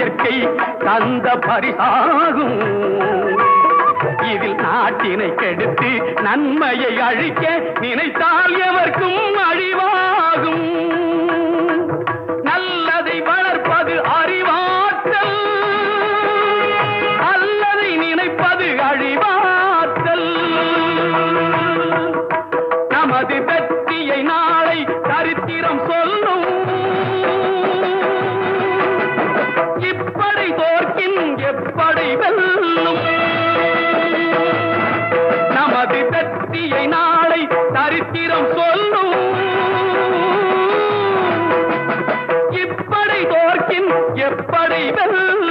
இயற்கை தந்த பரிசாகும். இதில் நாட்டினை கெடுத்து நன்மையை அழிக்க நினைத்தால் எவர்க்கும் அழிவாகும். நல்லதை வளர்ப்பது அறிவாற்றல், அல்லதை நினைப்பது அழிவாற்றல். நமது வெற்றியை நாளை சரித்திரம் சொல்லும். இப்படை தோற்கின் எப்படை வெல்லும். நமது வெற்றியை நாளை சரித்திரம் சொல்லும். இப்படை தோற்கின் எப்படை வெல்லும்.